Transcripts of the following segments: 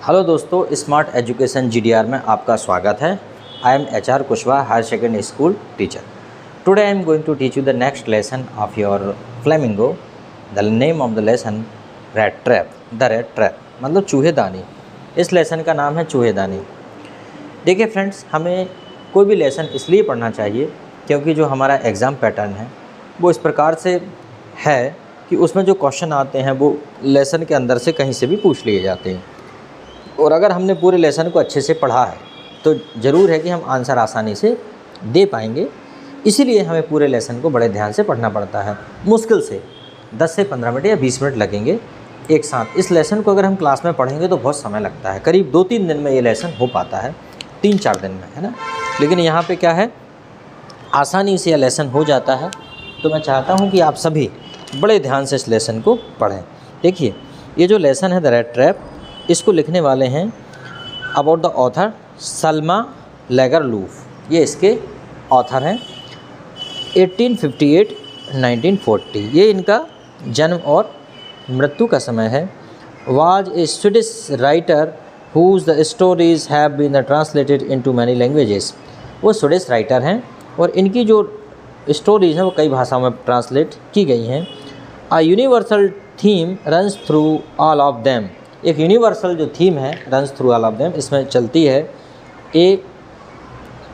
Hello दोस्तों, smart education GDR में आपका स्वागत है। I am HR Kushwaha, higher secondary school teacher. Today I am going to teach you the next lesson of your Flamingo. The name of the lesson rat trap. The rat trap मतलब चूहेदानी। इस lesson का नाम है चूहेदानी। देखिए friends, हमें कोई भी लेसन इसलिए पढ़ना चाहिए क्योंकि जो हमारा एग्ज़ाम पैटर्न है वो इस प्रकार से है कि उसमें जो क्वेश्चन आते हैं वो लेसन के अंदर से कहीं से भी पूछ लिए जाते हैं। और अगर हमने पूरे लेसन को अच्छे से पढ़ा है तो ज़रूर है कि हम आंसर आसानी से दे पाएंगे। इसीलिए हमें पूरे लेसन को बड़े ध्यान से पढ़ना पड़ता है। मुश्किल से 10 से 15 मिनट या 20 मिनट लगेंगे एक साथ। इस लेसन को अगर हम क्लास में पढ़ेंगे तो बहुत समय लगता है। करीब 2-3 दिन में ये लेसन हो पाता है, 3-4 दिन में, है ना। लेकिन यहाँ पे क्या है, आसानी से यह लेसन हो जाता है। तो मैं चाहता हूँ कि आप सभी बड़े ध्यान से इस लेसन को पढ़ें। देखिए, ये जो लेसन है द रेड ट्रैप, इसको लिखने वाले हैं अबाउट द ऑथर सल्मा लैगरलूफ। ये इसके ऑथर हैं। 1858-1940 ये इनका जन्म और मृत्यु का समय है। Was a Swedish writer whose the stories have been translated into many languages. वो स्वीडिश राइटर हैं और इनकी जो स्टोरीज हैं वो कई भाषाओं में ट्रांसलेट की गई हैं। A universal theme runs through all of them. एक यूनिवर्सल जो थीम है runs through all of them, इसमें चलती है a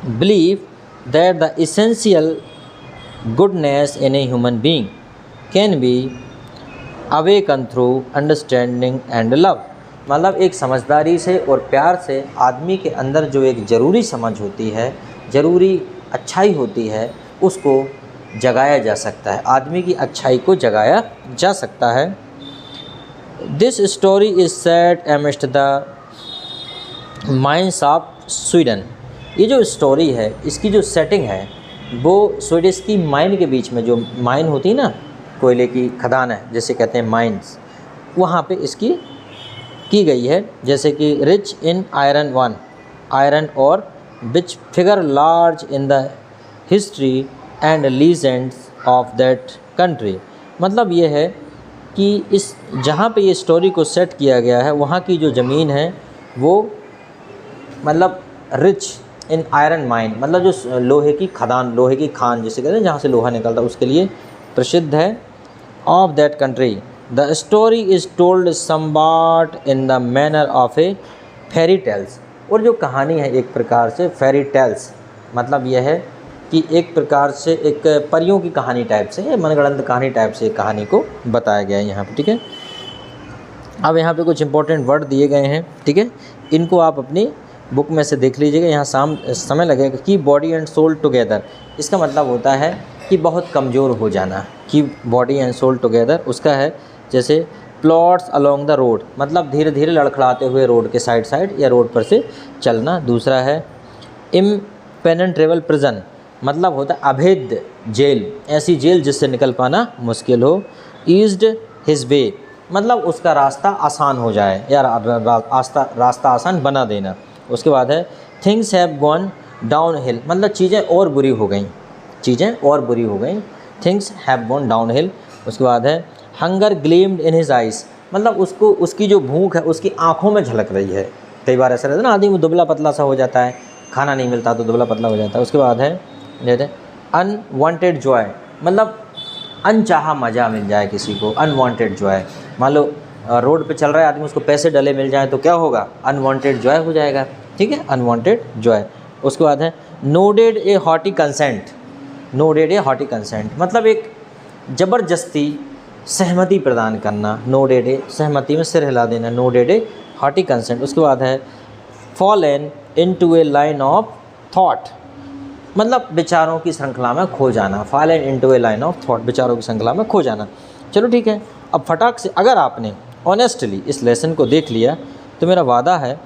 belief that the essential goodness in a human being can be awaken through understanding and love. मतलब एक समझदारी से और प्यार से आदमी के अंदर जो एक ज़रूरी समझ होती है, ज़रूरी अच्छाई होती है, उसको जगाया जा सकता है। आदमी की अच्छाई को जगाया जा सकता है। This story is set amidst the mines of Sweden. ये जो स्टोरी है, इसकी जो सेटिंग है वो स्वीडिश की माइन के बीच में, जो माइन होती है ना, कोयले की खदान है जैसे कहते हैं माइंस, वहाँ पे इसकी की गई है। जैसे कि रिच इन आयरन और which figure large in the history and legends of that country. मतलब ये है कि इस जहाँ पे ये स्टोरी को सेट किया गया है वहाँ की जो ज़मीन है वो मतलब रिच इन आयरन माइन, मतलब जो लोहे की खदान, लोहे की खान जिसे कहते हैं, जहाँ से लोहा निकलता है, उसके लिए प्रसिद्ध है। Of that country the story is told somewhat in the manner of a fairy tales. और जो कहानी है एक प्रकार से फेरी टेल्स, मतलब यह है कि एक प्रकार से एक परियों की कहानी टाइप से, मनगढ़ंत कहानी टाइप से कहानी को बताया गया है यहाँ पे, ठीक है। अब यहाँ पे कुछ इंपॉर्टेंट वर्ड दिए गए हैं, ठीक है। इनको आप अपनी बुक में से देख लीजिएगा। यहाँ समय लगेगा कि बॉडी एंड सोल टुगेदर। इसका मतलब होता है कि बहुत कमज़ोर हो जाना, कि बॉडी एंड सोल टुगेदर उसका है। जैसे प्लॉट्स अलोंग द रोड, मतलब धीरे धीरे लड़खड़ाते हुए रोड के साइड या रोड पर से चलना। दूसरा है इम्पेनेट्रेबल प्रिजन, मतलब होता है अभेद्य जेल, ऐसी जेल जिससे निकल पाना मुश्किल हो। ईज्ड हिज वे, मतलब उसका रास्ता आसान हो जाए या रास्ता आसान बना देना। उसके बाद है things have gone down hill, मतलब चीज़ें और बुरी हो गई, things have gone down hill. उसके बाद है हंगर ग्लेम्ड इन हिज आइज, मतलब उसकी जो भूख है उसकी आँखों में झलक रही है। कई बार ऐसा रहता है ना, आदमी दुबला पतला सा हो जाता है, खाना नहीं मिलता तो दुबला पतला हो जाता है। उसके बाद है अनवांटेड जॉय, मतलब अनचाहा मज़ा मिल जाए किसी को, अनवांटेड जॉय। मान लो रोड पे चल रहा है आदमी, उसको पैसे डले मिल जाए तो क्या होगा, अनवांटेड जॉय हो जाएगा, ठीक है, अनवांटेड जॉय। उसके बाद है नोडेड ए हॉटी कंसेंट, मतलब एक ज़बरदस्ती सहमति प्रदान करना। नोडेड ए, सहमति में सिर हिला देना, नोडेड ए हॉटी कंसेंट। उसके बाद है fallen into a line of thought, मतलब विचारों की श्रृंखला में खो जाना। Fallen into a line of thought, विचारों की श्रृंखला में खो जाना। चलो ठीक है, अब फटाक से अगर आपने ऑनेस्टली इस लेसन को देख लिया तो मेरा वादा है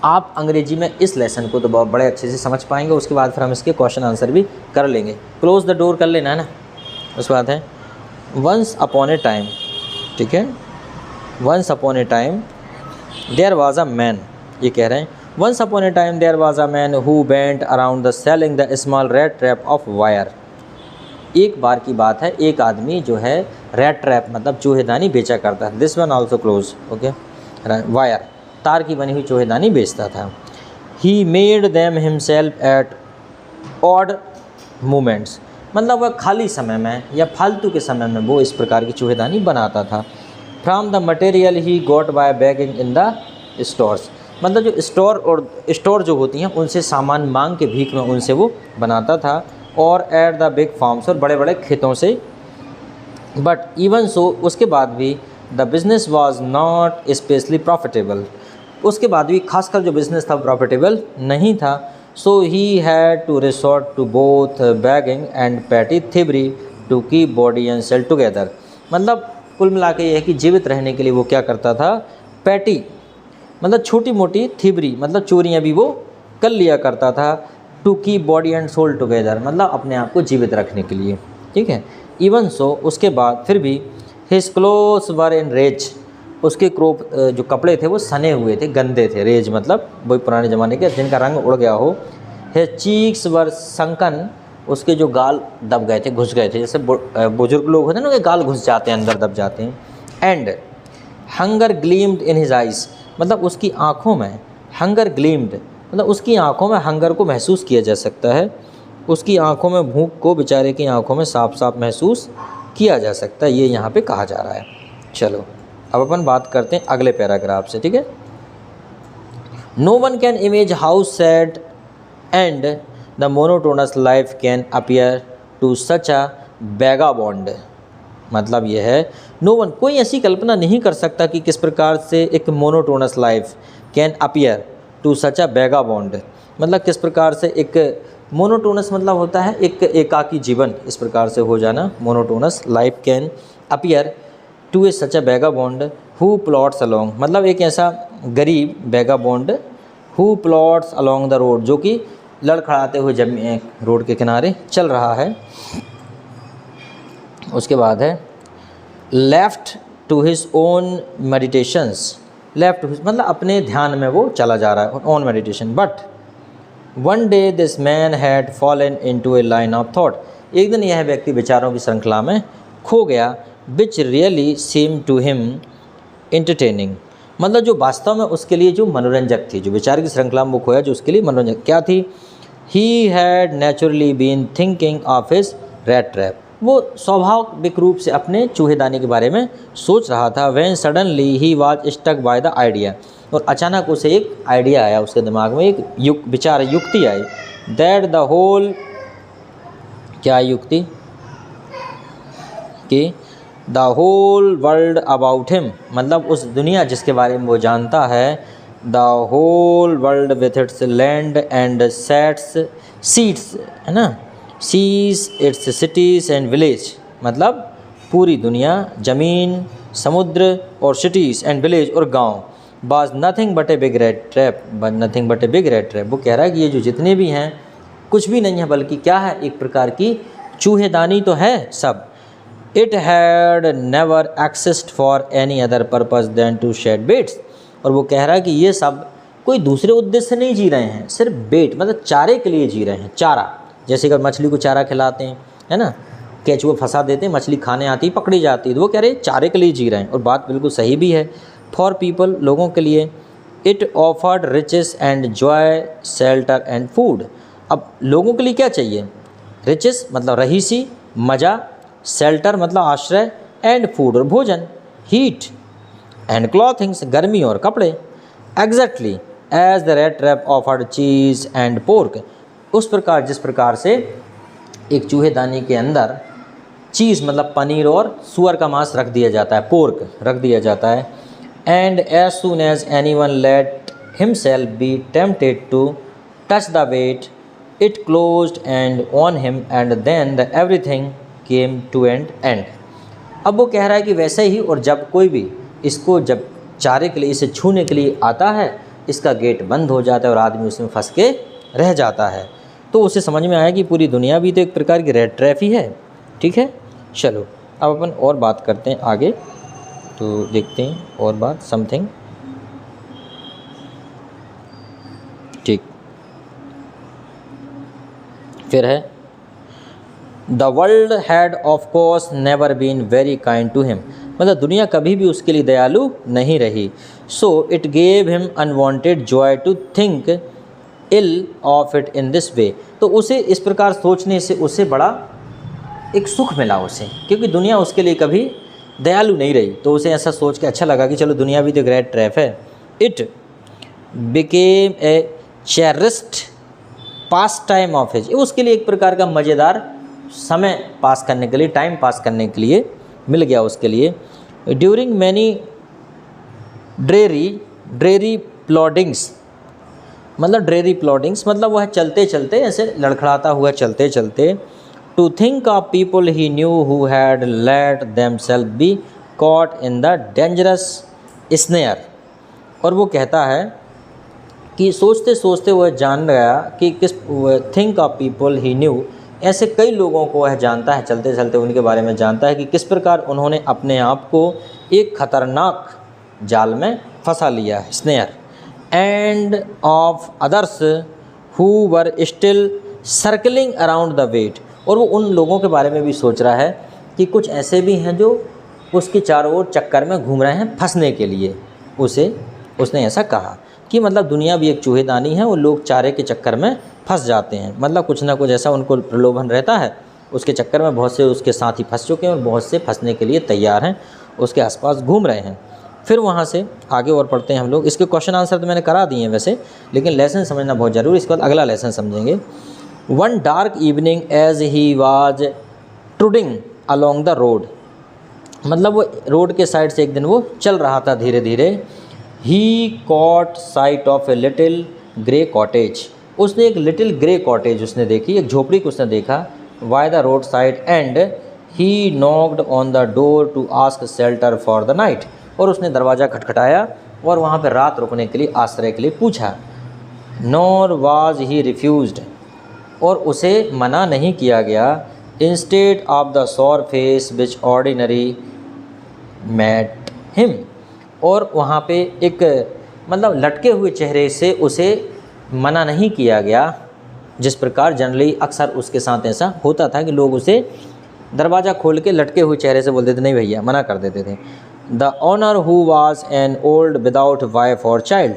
आप अंग्रेजी में इस लेसन को तो बहुत बड़े अच्छे से समझ पाएंगे। उसके बाद फिर हम इसके क्वेश्चन आंसर भी कर लेंगे। क्लोज द डोर कर लेना है ना। उसके बाद है वंस अपॉन ए टाइम, ठीक है, once upon a time there was a man, ये कह रहे हैं once upon a time there was a man who went around the selling the small rat trap of wire. एक बार की बात है, एक आदमी जो है रेड ट्रैप मतलब चूहेदानी बेचा करता है। This one also close, okay, wire, तार की बनी हुई चूहेदानी बेचता था। He made them himself at odd moments, मतलब वह खाली समय में या फालतू के समय में वो इस प्रकार की चूहेदानी बनाता था। From the material he got by begging in the stores, मतलब जो स्टोर जो होती हैं उनसे सामान मांग के भीख में उनसे वो बनाता था, और एट द बिग फार्म्स, और बड़े बड़े खेतों से। बट इवन सो, उसके बाद भी the business was not specially profitable, उसके बाद भी खासकर जो बिज़नेस था प्रॉफिटेबल नहीं था। So he had to resort to both begging and petty thievery to keep body and soul together, मतलब कुल मिला के ये है कि जीवित रहने के लिए वो क्या करता था, पैटी मतलब छोटी मोटी, थिबरी मतलब चोरियाँ भी वो कर लिया करता था, to keep body and soul together मतलब अपने आप को जीवित रखने के लिए, ठीक है। इवन सो, उसके बाद फिर भी his clothes were in rags, उसके जो कपड़े थे वो सने हुए थे, गंदे थे। रेज मतलब वही पुराने ज़माने के जिनका रंग उड़ गया हो। हिज चीक्स वर संकन, उसके जो गाल दब गए थे, घुस गए थे, जैसे बुजुर्ग लोग होते हैं ना उनके गाल घुस जाते हैं, अंदर दब जाते हैं। And hunger gleamed in his eyes, मतलब उसकी आँखों में, हंगर ग्लीम्ड मतलब उसकी आँखों में हंगर को महसूस किया जा सकता है, उसकी आँखों में भूख को बेचारे की आँखों में साफ साफ महसूस किया जा सकता है, ये यहाँ पे कहा जा रहा है। चलो अब अपन बात करते हैं अगले पैराग्राफ से, ठीक है। No one can imagine how sad and the monotonous life can appear to such a vagabond, मतलब यह है नो वन, कोई ऐसी कल्पना नहीं कर सकता कि किस प्रकार से एक monotonous life can appear to such a vagabond, मतलब किस प्रकार से एक मोनोटोनस मतलब होता है एक एकाकी जीवन, इस प्रकार से हो जाना। Monotonous life can appear to a such a vagabond who plods along, मतलब एक ऐसा गरीब vagabond who plods along the road, जो कि लड़खड़ाते हुए रोड के किनारे चल रहा है। उसके बाद है left to his own meditations, left मतलब अपने ध्यान में वो चला जा रहा है, own meditation. But one day this man had fallen into a line of thought, एक दिन यह व्यक्ति विचारों की श्रृंखला में खो गया, which really seem to him entertaining, मतलब जो वास्तव में उसके लिए जो मनोरंजक थी, जो विचार की श्रृंखला में वो खोया जो उसके लिए मनोरंजक क्या थी। He had naturally been thinking of his rat trap, वो स्वाभाविक रूप से अपने चूहेदानी के बारे में सोच रहा था। When suddenly he was stuck by the idea, और अचानक उसे एक आइडिया आया उसके दिमाग में, एक युक्ति आई। दैट द होल, क्या युक्ति, कि the whole world about him, मतलब उस दुनिया जिसके बारे में वो जानता है, the whole world with its land and sets seats, है ना, seas its cities and village, मतलब पूरी दुनिया, ज़मीन, समुद्र और सिटीज़ एंड विलेज और गांव, बाज nothing but a big red trap, nothing but a big red trap. वो कह रहा है कि ये जो जितने भी हैं कुछ भी नहीं है, बल्कि क्या है, एक प्रकार की चूहेदानी तो है सब। It had never exist for any other purpose than to set baits, और वो कह रहा है कि ये सब कोई दूसरे उद्देश्य से नहीं जी रहे हैं, सिर्फ बेट मतलब चारे के लिए जी रहे हैं। चारा, जैसे अगर मछली को चारा खिलाते हैं, है ना, केंचुआ फंसा देते हैं, मछली खाने आती पकड़ी जाती है, तो वो कह रहे हैं चारे के लिए जी रहे हैं, और बात बिल्कुल सही भी है। फॉर पीपल, लोगों के लिए। It offered riches and joy, shelter and food, अब लोगों के लिए क्या चाहिए, रिचेस मतलब रहीसी, मज़ा, शेल्टर मतलब आश्रय, एंड फूड और भोजन, हीट एंड क्लॉथिंग्स गर्मी और कपड़े। Exactly as the rat trap offered cheese and pork, उस प्रकार जिस प्रकार से एक चूहेदानी के अंदर चीज़ मतलब पनीर और सुअर का मांस रख दिया जाता है, पोर्क रख दिया जाता है। And as soon as anyone let himself be tempted to touch the bait it closed and on him and then the everything came to and end. अब वो कह रहा है कि वैसे ही, और जब कोई भी इसको जब चारे के लिए, इसे छूने के लिए आता है, इसका गेट बंद हो जाता है और आदमी उसमें फंस के रह जाता है। तो उसे समझ में आया कि पूरी दुनिया भी तो एक प्रकार की रेड ट्रैप ही है, ठीक है। चलो अब अपन और बात करते हैं आगे, तो देखते हैं और बात समथिंग, ठीक। फिर है the world had of course never been very kind to him, मतलब दुनिया कभी भी उसके लिए दयालु नहीं रही। So it gave him unwanted joy to think ill of it in this way. तो उसे इस प्रकार सोचने से उसे बड़ा एक सुख मिला उसे, क्योंकि दुनिया उसके लिए कभी दयालु नहीं रही। तो उसे ऐसा सोच के अच्छा लगा कि चलो दुनिया भी तो ग्रेट ट्रैप है। It became a cherished pass time of his, उसके लिए एक प्रकार का मज़ेदार समय पास करने के लिए, टाइम पास करने के लिए मिल गया उसके लिए। ड्यूरिंग मैनी ड्रेरी प्लॉडिंग्स, मतलब ड्रेरी प्लॉडिंग्स मतलब वह चलते चलते ऐसे लड़खड़ाता हुआ चलते चलते, to think of people he knew who had let themselves be caught in the dangerous snare. और वो कहता है कि सोचते सोचते वह जान गया कि किस, think of people he new, ऐसे कई लोगों को वह जानता है, चलते चलते उनके बारे में जानता है कि किस प्रकार उन्होंने अपने आप को एक खतरनाक जाल में फंसा लिया है, snare. And of others who were still circling around the bait, और वो उन लोगों के बारे में भी सोच रहा है कि कुछ ऐसे भी हैं जो उसके चारों ओर चक्कर में घूम रहे हैं फंसने के लिए। उसने ऐसा कहा कि मतलब दुनिया भी एक चूहेदानी है, वो लोग चारे के चक्कर में फंस जाते हैं, मतलब कुछ ना कुछ ऐसा उनको प्रलोभन रहता है, उसके चक्कर में बहुत से उसके साथ ही फंस चुके हैं और बहुत से फंसने के लिए तैयार हैं, उसके आसपास घूम रहे हैं। फिर वहाँ से आगे और पढ़ते हैं हम लोग। इसके क्वेश्चन आंसर तो मैंने करा दिए हैं वैसे, लेकिन लेसन समझना बहुत ज़रूरी। इसके बाद अगला लेसन समझेंगे। One dark evening as he was trudging along the road, मतलब वो रोड के साइड से एक दिन वो चल रहा था धीरे धीरे। He caught sight of a little grey cottage, उसने एक लिटिल ग्रे कॉटेज उसने देखी, एक झोपड़ी को उसने देखा, by the road side, and he knocked on the door to ask shelter for the night, और उसने दरवाज़ा खटखटाया और वहाँ पर रात रुकने के लिए, आश्रय के लिए पूछा। नॉर वाज ही रिफ्यूज्ड, और उसे मना नहीं किया गया। Instead of the sour face which ordinary met him, और वहाँ पे एक मतलब लटके हुए चेहरे से उसे मना नहीं किया गया, जिस प्रकार जनरली अक्सर उसके साथ ऐसा होता था कि लोग उसे दरवाज़ा खोल के लटके हुए चेहरे से बोलते थे, नहीं भैया, मना कर देते थे। The owner who was an old without wife और चाइल्ड,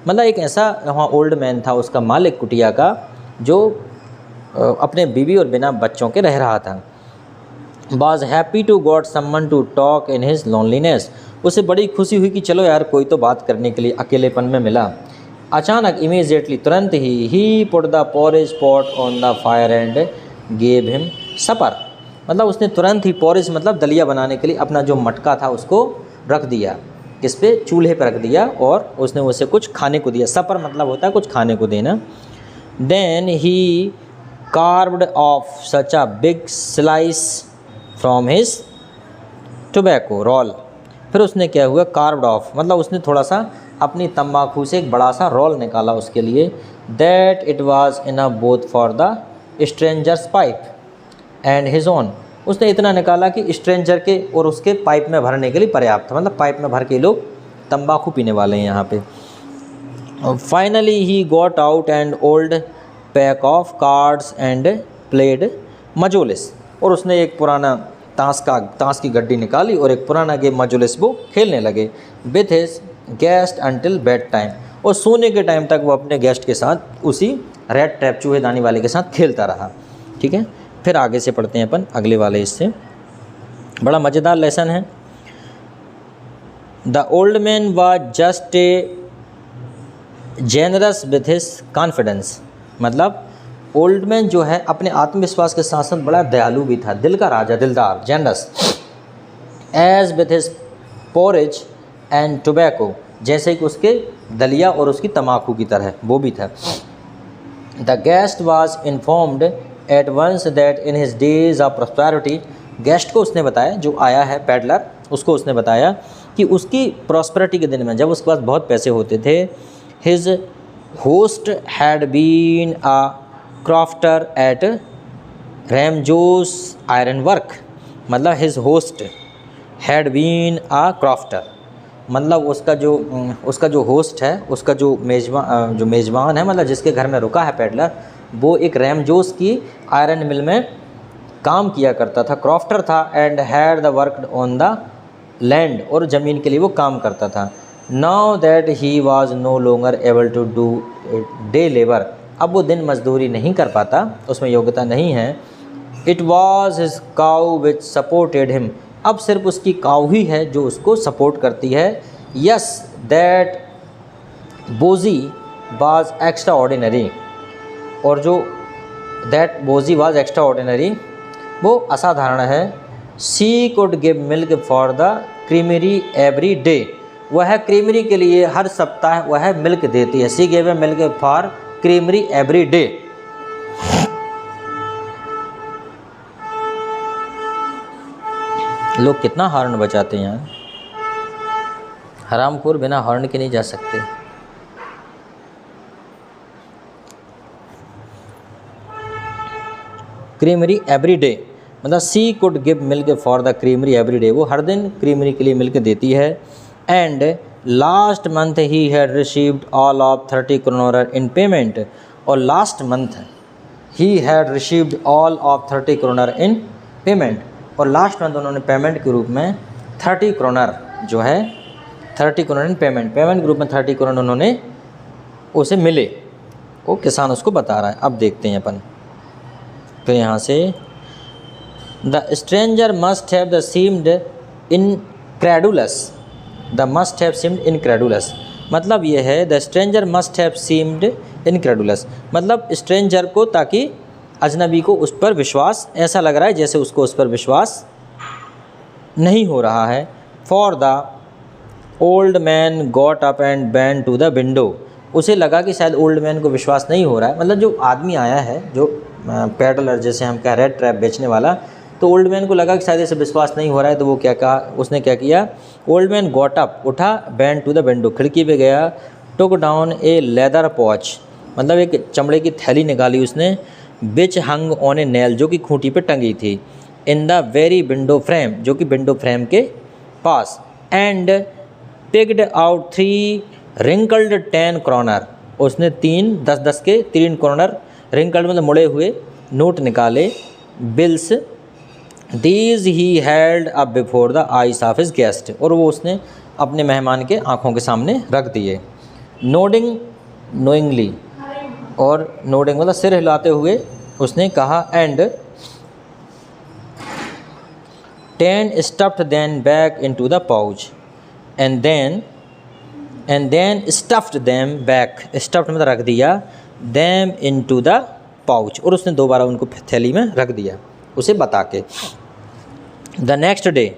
मतलब एक ऐसा वहाँ ओल्ड मैन था, उसका मालिक कुटिया का, जो अपने बीवी और बिना बच्चों के रह रहा था। Was happy to got someone to talk in his loneliness, उसे बड़ी खुशी हुई कि चलो यार कोई तो बात करने के लिए अकेलेपन में मिला। अचानक इमीडिएटली, तुरंत ही put the porridge pot on the fire and gave him supper, मतलब उसने तुरंत ही पोरेज मतलब दलिया बनाने के लिए अपना जो मटका था उसको रख दिया, किस पे, चूल्हे पर रख दिया, और उसने उसे कुछ खाने को दिया। सपर मतलब होता है कुछ खाने को देना। Then he carved off such a big slice from his tobacco roll, फिर उसने क्या हुआ, कार्व्ड ऑफ मतलब उसने थोड़ा सा अपनी तंबाकू से एक बड़ा सा रोल निकाला उसके लिए। That it was enough both for the strangers pipe and his own, उसने इतना निकाला कि स्ट्रेंजर के और उसके पाइप में भरने के लिए पर्याप्त था, मतलब पाइप में भर के लोग तंबाकू पीने वाले हैं यहाँ पे। Finally he got out an old pack of cards and played mjolis, और उसने एक पुराना ताश की गड्डी निकाली और एक पुराना गेम मजोलिस वो खेलने लगे। With his guest until bed time, और सोने के टाइम तक वो अपने गेस्ट के साथ उसी रेड ट्रैप चूहेदानी वाले के साथ खेलता रहा। ठीक है, फिर आगे से पढ़ते हैं अपन अगले वाले हिस्से, बड़ा मज़ेदार लेसन है। The old man was just a generous with his confidence, मतलब ओल्ड मैन जो है अपने आत्मविश्वास के साथ साथ बड़ा दयालु भी था, दिल का राजा, दिलदार, generous. As with his porridge and tobacco, जैसे कि उसके दलिया और उसकी तम्बाकू की तरह वो भी था। The guest was informed at once that in his days of prosperity, guest को उसने बताया, जो आया है पैडलर, उसको उसने बताया कि उसकी प्रॉस्पेरिटी के दिन में, जब उसके पास बहुत पैसे होते थे, his host had been a crofter at Ramsjo iron work, मतलब his host had been a crofter, मतलब उसका जो होस्ट है, उसका जो मेज़बान है, मतलब जिसके घर में रुका है पैडलर, वो एक रैमजोस की आयरन मिल में काम किया करता था, क्राफ्टर था। And had the work on the land और ज़मीन के लिए वो काम करता था। Now that he was no longer able to do day labour, अब वो दिन मजदूरी नहीं कर पाता, उसमें योग्यता नहीं है। It was his cow which supported him, अब सिर्फ उसकी काउ ही है जो उसको सपोर्ट करती है। Yes that Bossy was extraordinary, और जो that Bossy was extraordinary वो असाधारण है। She could give milk for the creamery every day, वह क्रीमरी के लिए हर सप्ताह वह मिल्क देती है। She give a milk for creamery every day. लोग कितना हॉर्न बजाते हैं यार, हरामखोर बिना हॉर्न के नहीं जा सकते। क्रीमरी एवरी डे मतलब she could give milk for the creamery every day, वो हर दिन क्रीमरी के लिए मिल्क देती है। And last month he had received all of 30 kronor in payment, और last month he had received all of 30 kronor in payment, और last month उन्होंने पेमेंट के रूप में 30 क्रोनर जो है 30 क्रोनर इन पेमेंट के रूप में 30 क्रोनर उन्होंने उसे मिले। वो किसान उसको बता रहा है। अब देखते हैं अपन फिर यहाँ से, the stranger must have the seemed incredulous, the must have seemed incredulous मतलब ये है the stranger must have seemed incredulous, मतलब स्ट्रेंजर को, ताकि अजनबी को उस पर विश्वास ऐसा लग रहा है जैसे उसको उस पर विश्वास नहीं हो रहा है। For the old man got up and बैन टू द विंडो, उसे लगा कि शायद ओल्ड मैन को विश्वास नहीं हो रहा है, मतलब जो आदमी आया है जो पेडलर जैसे हम कह रेड ट्रैप बेचने वाला, तो ओल्ड मैन को लगा कि शायद इसे विश्वास नहीं हो रहा है, तो वो क्या कहा, उसने क्या किया, ओल्ड मैन गॉट अप उठा, बैन टू द विंडो खिड़की पे गया, टुक डाउन ए लेदर पॉच मतलब एक चमड़े की थैली निकाली उसने, बिच हंग ऑन ए नेल जो कि खूंटी पे टंगी थी, in the very window frame जो कि विंडो फ्रेम के पास, and picked out 3 wrinkled 10 kronor, उसने 3 10 के 3 क्रोनर रिंकल्ड मतलब मुड़े हुए नोट निकाले, bills, these he held up before the ice of his guest, और वो उसने अपने मेहमान के आँखों के सामने रख दिए। नोडिंग नोइंगली, और नोडिंग मतलब सिर हिलाते हुए उसने कहा, and 10 stuffed them back into the pouch, and then stuffed them back, stuffed मतलब रख दिया, देम इनटू द पाउच, और उसने दोबारा उनको थैली में रख दिया उसे बता के। द नेक्स्ट डे,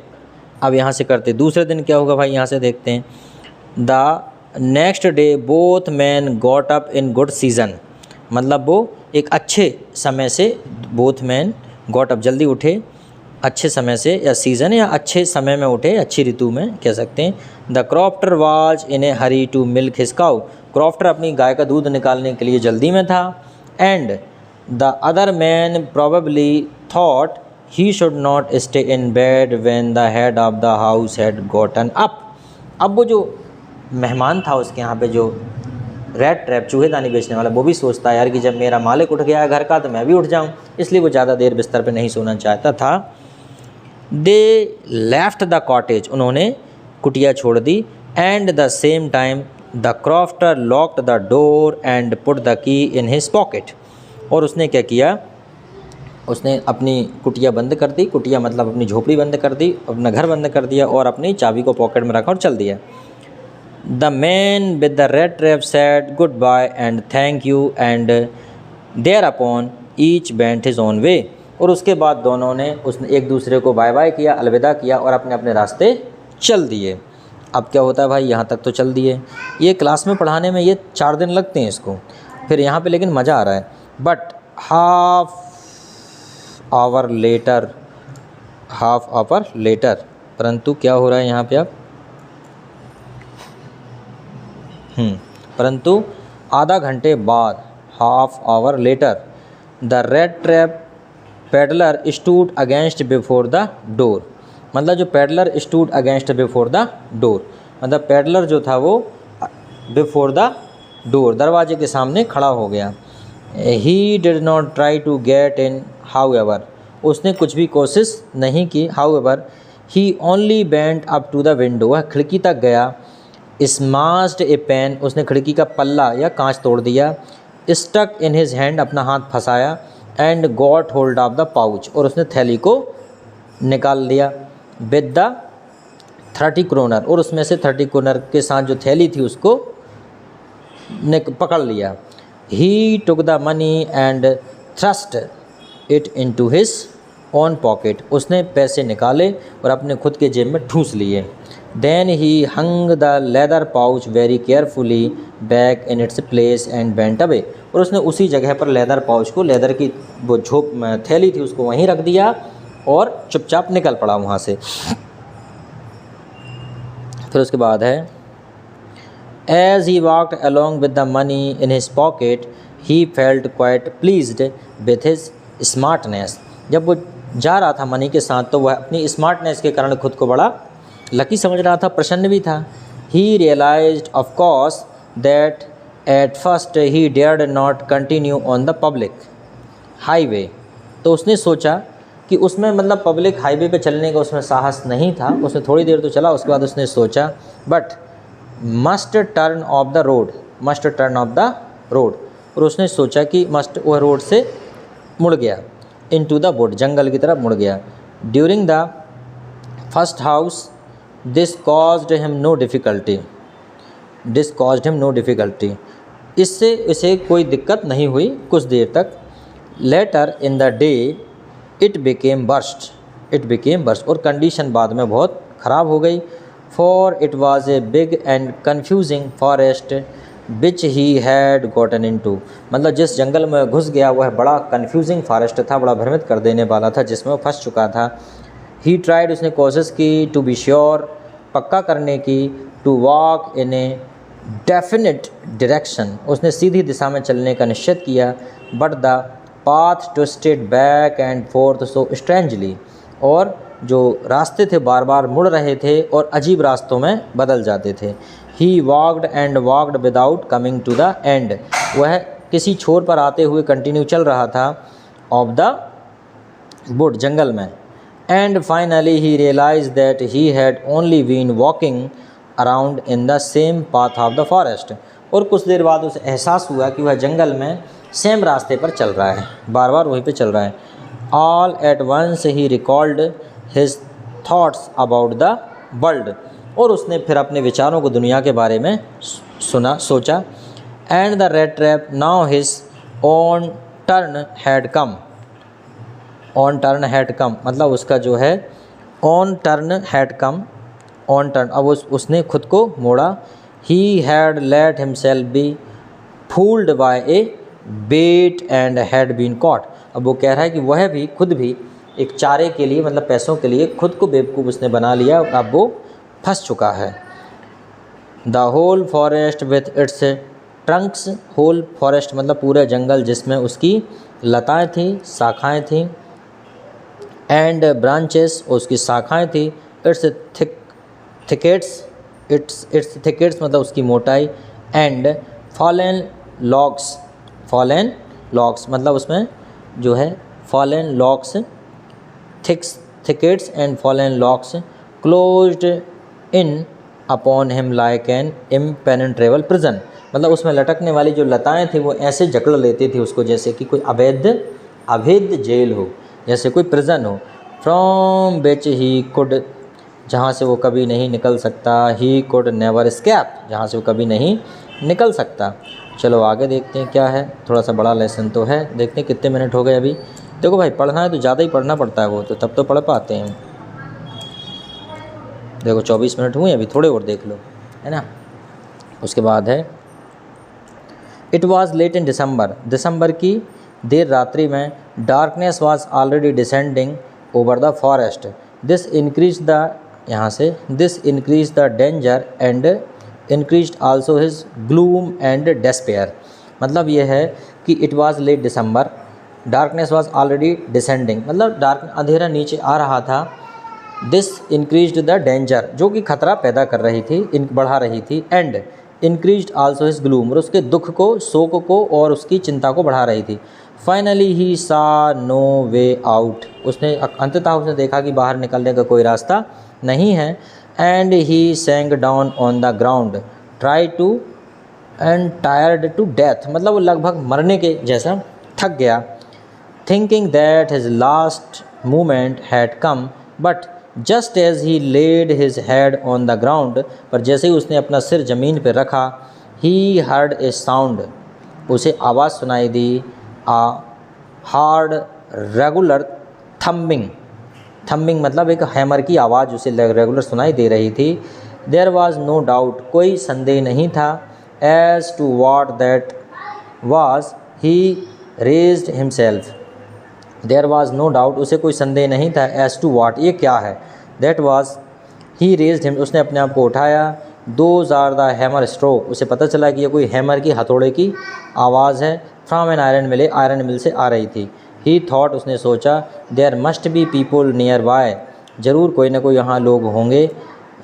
अब यहाँ से करते दूसरे दिन क्या होगा भाई, यहाँ से देखते हैं। The next day both man got up in good season, मतलब वो एक अच्छे समय से, बोथ मैन गॉट अप जल्दी उठे, अच्छे समय से, या सीज़न या अच्छे समय में उठे, अच्छी ऋतु में कह सकते हैं। The crofter was in a hurry to milk his cow, crofter अपनी गाय का दूध निकालने के लिए जल्दी में था। And the other man probably thought he should not stay in bed when the head of the house had gotten up, अब वो जो मेहमान था उसके यहाँ पे जो रेड ट्रैप चूहेदानी बेचने वाला, वो भी सोचता है यार कि जब मेरा मालिक उठ गया है घर का तो मैं भी उठ जाऊँ, इसलिए वो ज़्यादा देर बिस्तर पे नहीं सोना चाहता था। दे लेफ्ट द कॉटेज, उन्होंने कुटिया छोड़ दी। And the same time the crofter locked the door and put the key in his pocket, और उसने क्या किया, उसने अपनी कुटिया बंद कर दी, कुटिया मतलब अपनी झोपड़ी बंद कर दी, अपना घर बंद कर दिया और अपनी चाबी को पॉकेट में रखा और चल दिया। The man with the rat trap said goodbye and thank you and thereupon each went his own way, और उसके बाद दोनों ने उसने एक दूसरे को बाय बाय किया, अलविदा किया और अपने अपने रास्ते चल दिए। अब क्या होता है भाई, यहाँ तक तो चल दिए, ये क्लास में पढ़ाने में ये 4 दिन लगते हैं इसको, फिर यहाँ पे लेकिन मज़ा आ रहा है। बट हाफ आवर लेटर, परंतु क्या हो रहा है यहाँ पे अब, परंतु आधा घंटे बाद, half hour later, the rat trap peddler stood against before the door, मतलब जो peddler stood against before the door, मतलब पेडलर जो था वो बिफोर द डोर, दरवाजे के सामने खड़ा हो गया। He did not try to get in however, उसने कुछ भी कोशिश नहीं की। However he only went up to the window, वह खिड़की तक गया। स्माश्ड ए पेन, उसने खिड़की का पल्ला या कांच तोड़ दिया। स्टक इन हिज हैंड, अपना हाथ फंसाया। And got hold of the pouch, और उसने थैली को निकाल लिया। विद द 30 क्रोनर, और उसमें से 30 क्रोनर के साथ जो थैली थी उसको पकड़ लिया। He took the money and thrust it into his own pocket, उसने पैसे निकाले और अपने खुद के जेब में ठूस लिए। Then he hung the leather pouch very carefully back in its place and went away, और उसने उसी जगह पर लेदर पाउच को, लेदर की वो थैली थी उसको वहीं रख दिया और चुपचाप निकल पड़ा वहाँ से। फिर उसके बाद है as he walked along with the money in his pocket he felt quite pleased with his smartness, जब वो जा रहा था मनी के साथ तो वह अपनी स्मार्टनेस के कारण खुद को बड़ा लकी समझ रहा था, प्रसन्न भी था। He realised of course that at first he dared not continue on the public highway, तो उसने सोचा कि उसमें मतलब पब्लिक हाईवे पे चलने का उसमें साहस नहीं था, उसने थोड़ी देर तो चला, उसके बाद उसने सोचा but must turn off the road, must turn off the road, और उसने सोचा कि मस्ट, वह रोड से मुड़ गया। इनटू द वुड, जंगल की तरफ मुड़ गया। During the first hours this caused him no difficulty, this caused him no difficulty, इससे इसे कोई दिक्कत नहीं हुई कुछ देर तक। Later in the day it became worse, और कंडीशन बाद में बहुत ख़राब हो गई। For it was a big and confusing forest which he had gotten into, मतलब जिस जंगल में घुस गया वह बड़ा कन्फ्यूजिंग फॉरेस्ट था, बड़ा भ्रमित कर देने वाला था, जिसमें वो फंस चुका था। ही ट्राइड, उसने कोशिश की, टू बी श्योर, पक्का करने की, to walk in a definite direction, उसने सीधी दिशा में चलने का निश्चित किया। But the path twisted back and forth so strangely, और जो रास्ते थे बार बार मुड़ रहे थे और अजीब रास्तों में बदल जाते थे। He walked and walked without coming to the end, वह किसी छोर पर आते हुए कंटिन्यू चल रहा था ऑफ द वुड, जंगल में। And finally he realise that he had only been walking around in the same path of the forest, और कुछ देर बाद उसे एहसास हुआ कि वह जंगल में सेम रास्ते पर चल रहा है, बार बार वहीं पे चल रहा है। All at once he recalled his thoughts about the world, और उसने फिर अपने विचारों को दुनिया के बारे में सोचा। And the rat trap now his own turn had come, own turn had come, मतलब उसका जो है own turn had come, own turn, अब उसने खुद को मोड़ा। He had let himself be fooled by a bait and had been caught, अब वो कह रहा है कि वह भी खुद भी एक चारे के लिए, मतलब पैसों के लिए खुद को बेवकूफ़ उसने बना लिया और अब वो फंस चुका है। The whole forest with its trunks, whole forest मतलब पूरा जंगल जिसमें उसकी लताएं थी, शाखाएं थी, एंड ब्रांचेस, उसकी शाखाएं थी, इट्स थिकेट्स, इट्स थिकेट्स मतलब उसकी मोटाई, and fallen logs, fallen logs मतलब उसमें जो है fallen logs, thickets and fallen logs closed in upon him like an impenetrable prison, मतलब उसमें लटकने वाली जो लताएं थी वो ऐसे जकड़ लेती थी उसको जैसे कि कोई अभेद्य जेल हो, जैसे कोई प्रिजन हो। फ्रॉम विच ही कुड, जहाँ से वो कभी नहीं निकल सकता, ही कुड नेवर एस्केप, जहाँ से वो कभी नहीं निकल सकता। चलो आगे देखते हैं क्या है, थोड़ा सा बड़ा लेसन तो है, देखते हैं कितने मिनट हो गए अभी। देखो भाई पढ़ना है तो ज़्यादा ही पढ़ना पड़ता है, वो तो तब तो पढ़ पाते हैं। देखो 24 मिनट हुए अभी, थोड़े और देख लो, है ना। उसके बाद है it was late in December, दिसंबर की देर रात्रि में, darkness was already descending over the forest, this increase the, यहाँ से this increase the danger and increase also his gloom and despair, मतलब ये है कि it was late December, darkness was already descending, मतलब डार्क अंधेरा नीचे आ रहा था। दिस इंक्रीज्ड द डेंजर, जो कि खतरा पैदा कर रही थी, बढ़ा रही थी, and increased also his gloom, और उसके दुख को, शोक को और उसकी चिंता को बढ़ा रही थी। फाइनली ही सा नो वे आउट, उसने अंततः उसने देखा कि बाहर निकलने का कोई रास्ता नहीं है। And he sank down on the ground try to and tired to death, मतलब वो लगभग मरने के जैसा थक गया। Thinking that his last moment had come but just as he laid his head on the ground, पर जैसे ही उसने अपना सिर ज़मीन पर रखा, ही हर्ड ए साउंड, उसे आवाज़ सुनाई दी, आ हार्ड रेगुलर थम्बिंग, थम्बिंग मतलब एक हैमर की आवाज़ उसे रेगुलर सुनाई दे रही थी। देयर वाज नो डाउट, कोई संदेह नहीं था, as to what that was he raised himself, there was no doubt, उसे कोई संदेह नहीं था, एज टू व्हाट ये क्या है, that was he raised him, उसने अपने आप को उठाया, those are the hammer stroke, उसे पता चला कि ये कोई हैमर की हथौड़े की आवाज़ है, from an iron mill, iron mill से आ रही थी। ही थॉट, उसने सोचा, there must be people nearby, ज़रूर कोई ना कोई यहाँ लोग होंगे।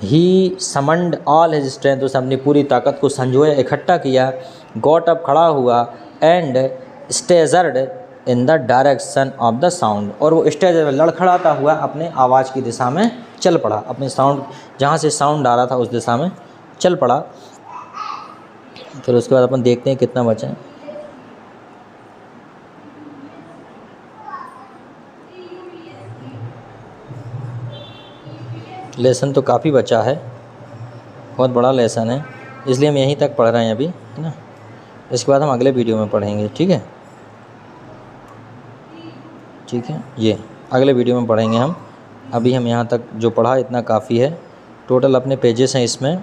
He summoned all his strength, उसने अपनी पूरी ताकत को संजोया, इकट्ठा किया, गॉट अप, खड़ा हुआ, and staggered in the direction of the sound, और वो स्टेज में लड़खड़ाता हुआ अपने आवाज़ की दिशा में चल पड़ा, अपने साउंड जहाँ से साउंड आ रहा था उस दिशा में चल पड़ा। फिर उसके बाद अपन देखते हैं कितना बचा है। लेसन तो काफ़ी बचा है, बहुत बड़ा लेसन है, इसलिए हम यहीं तक पढ़ रहे हैं अभी, है ना। इसके बाद हम अगले वीडियो में पढ़ेंगे, ठीक है, ठीक है, ये अगले वीडियो में पढ़ेंगे हम। अभी हम यहाँ तक जो पढ़ा इतना काफ़ी है। टोटल अपने पेजेस हैं इसमें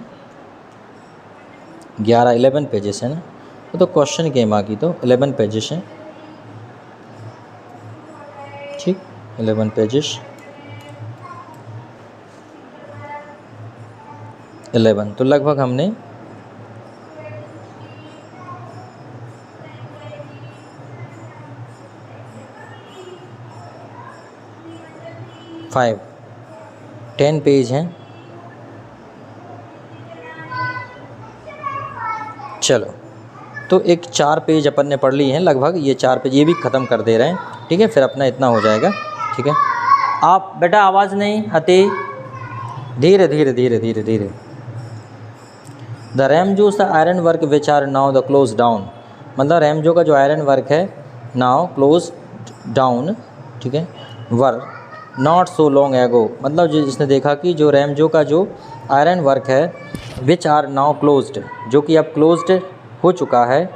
11 पेजेस हैं ना, वो तो क्वेश्चन के बाकी तो 11 पेजेस हैं, ठीक, 11 पेजेस 11, तो लगभग हमने 10 पेज हैं। चलो, तो एक 4 पेज अपन ने पढ़ लिए हैं लगभग, ये 4 पेज ये भी ख़त्म कर दे रहे हैं, ठीक है, फिर अपना इतना हो जाएगा, ठीक है। आप बेटा आवाज़ नहीं आती, धीरे धीरे धीरे धीरे धीरे। The Ramsjo the iron work which are now the close down, मतलब रैमजो का जो आयरन वर्क है नाउ क्लोज डाउन, ठीक है, work not so long ago, मतलब जिसने देखा कि जो रैमजो का जो आयरन वर्क है विच आर नाउ क्लोज्ड, जो कि अब क्लोज्ड हो चुका है,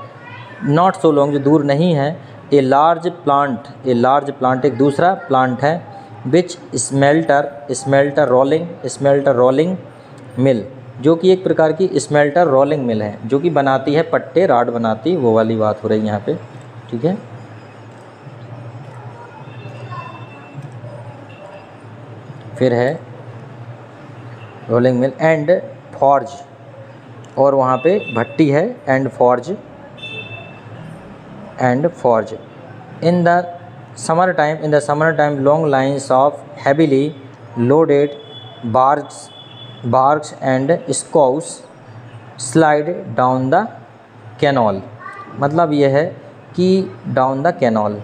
नॉट सो लॉन्ग जो दूर नहीं है, ए लार्ज प्लांट एक दूसरा प्लांट है, विच स्मेल्टर रोलिंग मिल, जो कि एक प्रकार की स्मेल्टर रोलिंग मिल है, जो कि बनाती है पट्टे, राड बनाती, वो वाली बात हो रही है यहाँ पे, ठीक है। फिर है रोलिंग मिल एंड फॉर्ज, और वहाँ पे भट्टी है, and forge in the summer time long lines of heavily loaded barks and scows slide down the canal, मतलब ये है कि डाउन द कैनॉल,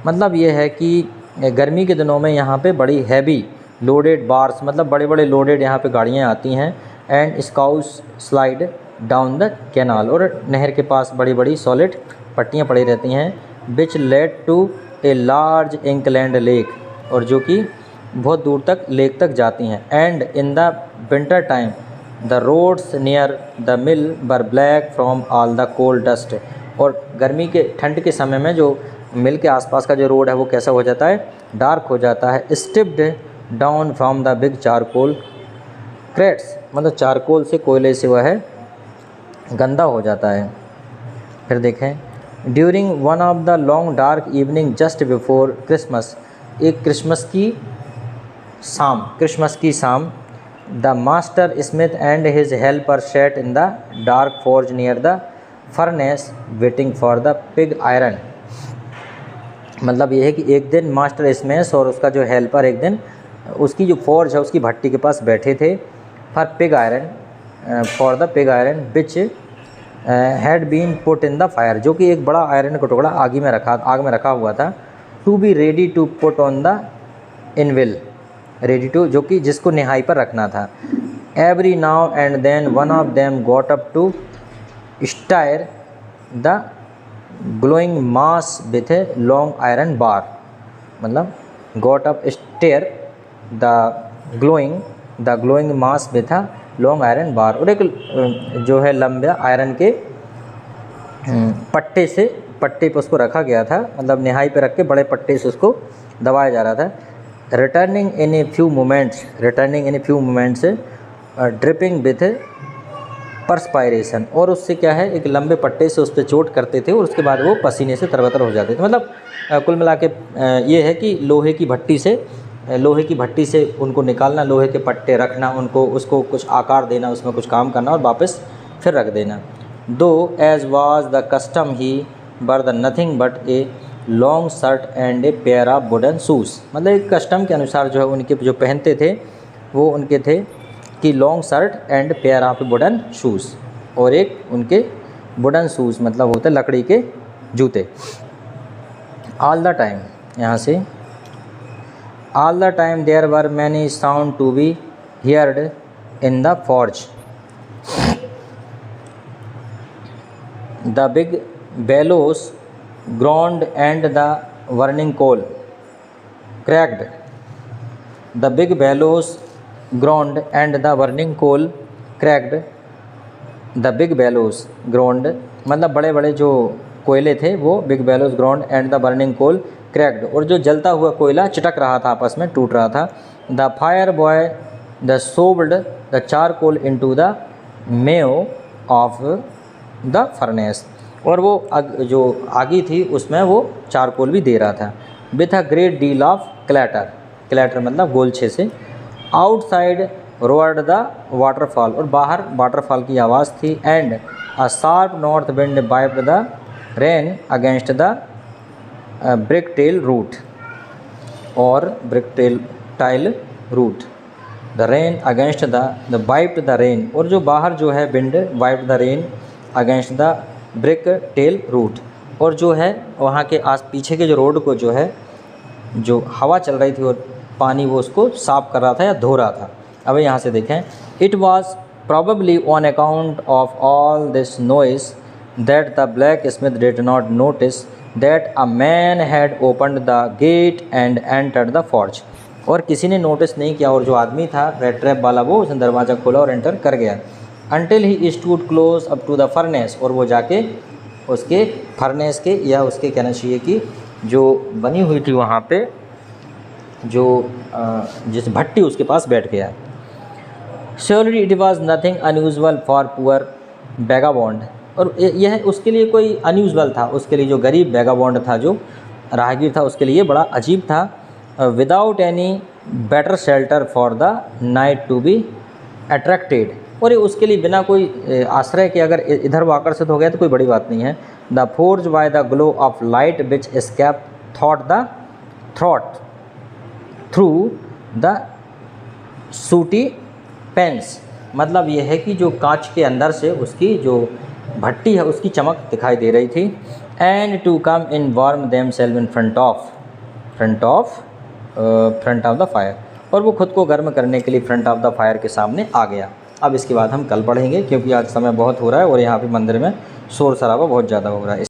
मतलब ये है कि गर्मी के दिनों में यहाँ पे बड़ी हैवी लोडेड बार्स, मतलब बड़े बड़े लोडेड यहाँ पे गाड़ियाँ आती हैं, and scows slide down the canal, और नहर के पास बड़ी बड़ी सॉलिड पट्टियाँ पड़ी रहती हैं, which lead to a large inland lake, और जो कि बहुत दूर तक लेक तक जाती हैं, and in the winter time the roads near the mill were black from all the coal dust, और गर्मी के ठंड के समय में जो मिल के आसपास का जो रोड है वो कैसा हो जाता है, डार्क हो जाता है, stepped down from the big charcoal crates, मतलब चारकोल से, कोयले से वह है गंदा हो जाता है। फिर देखें, during one of the long dark evening just before Christmas, एक क्रिसमस की शाम the master Smith and his helper set in the dark forge near the furnace waiting for the pig iron, मतलब ये है कि एक दिन मास्टर स्मिथ और उसका जो हेल्पर एक दिन उसकी जो फॉर्ज है उसकी भट्टी के पास बैठे थे, for the pig iron which had been put in the fire, जो कि एक बड़ा आयरन का टुकड़ा आग में रखा हुआ था, to be ready to put on the anvil, ready to, जो कि जिसको निहाई पर रखना था। Every now and then one of them got up to stir the glowing mass with a long iron bar, मतलब got up stir the glowing mass with a long iron bar, और एक जो है लंबा आयरन के पट्टे पे उसको रखा गया था, मतलब निहाई पे रख के बड़े पट्टे से उसको दबाया जा रहा था। Returning in a few moments dripping with perspiration, और उससे क्या है, एक लंबे पट्टे से उस पर चोट करते थे और उसके बाद वो पसीने से तरबतर हो जाते थे। मतलब कुल मिला के ये है कि लोहे की भट्टी से उनको निकालना, लोहे के पट्टे रखना, उसको कुछ आकार देना, उसमें कुछ काम करना और वापस फिर रख देना। दो as was the custom he wore the nothing but a long shirt and a pair of wooden shoes, मतलब एक कस्टम के अनुसार जो है उनके जो पहनते थे वो उनके थे कि long shirt and pair of wooden shoes, और एक उनके वुडन शूज़ मतलब होते लकड़ी के जूते। ऑल द टाइम, यहाँ से all the time there were many sound to be heard in the forge, the big bellows groaned and the burning coal cracked, the big bellows groaned and the burning coal cracked, the big bellows groaned मतलब बड़े बड़े जो कोयले थे वो big bellows groaned and the burning coal cracked, और जो जलता हुआ कोयला चिटक रहा था, आपस में टूट रहा था। the fire boy the shoved the charcoal into the maw of the furnace, और वो जो आगी थी उसमें वो चारकोल भी दे रहा था। With a great deal of clatter मतलब गोलछे से। आउटसाइड रोअर्ड द वाटरफॉल, और बाहर वाटरफॉल की आवाज़ थी। And a sharp north wind whipped the rain against the brick tile roof, और brick tile roof the rain against the whipped the rain, और जो बाहर जो है wind whipped the rain against the brick tile roof, और जो है वहाँ के पीछे के जो रोड को जो है जो हवा चल रही थी और पानी वो उसको साफ कर रहा था या धो रहा था। अब यहाँ से देखें, it was probably on account of all this noise that the blacksmith did not notice that a man had opened the gate and entered the forge, और किसी ने नोटिस नहीं किया और जो आदमी था रेड ट्रैप वाला वो उसने दरवाज़ा खोला और एंटर कर गया। Until he stood close up to the furnace, और वो जाके उसके फर्नेस के या उसके कहना चाहिए कि जो बनी हुई थी वहाँ पे जो जिस भट्टी उसके पास बैठ गया। Surely it was nothing unusual for poor vagabond, और यह उसके लिए कोई अनयूजुअल था, उसके लिए जो गरीब वैगाबॉन्ड था, जो राहगीर था, उसके लिए बड़ा अजीब था। Without any better shelter for the night to be attracted, और ये उसके लिए बिना कोई आश्रय के अगर इधर वो आकर्षित हो गया तो कोई बड़ी बात नहीं है। The forge by the glow of light which escape throat through the sooty panes, मतलब ये है कि जो कांच के अंदर से उसकी जो भट्टी है उसकी चमक दिखाई दे रही थी। And to come in warm themselves in front of the fire, और वो खुद को गर्म करने के लिए फ्रंट ऑफ द फायर के सामने आ गया। अब इसके बाद हम कल पढ़ेंगे, क्योंकि आज समय बहुत हो रहा है और यहाँ पे मंदिर में शोर शराबा बहुत ज़्यादा हो रहा है।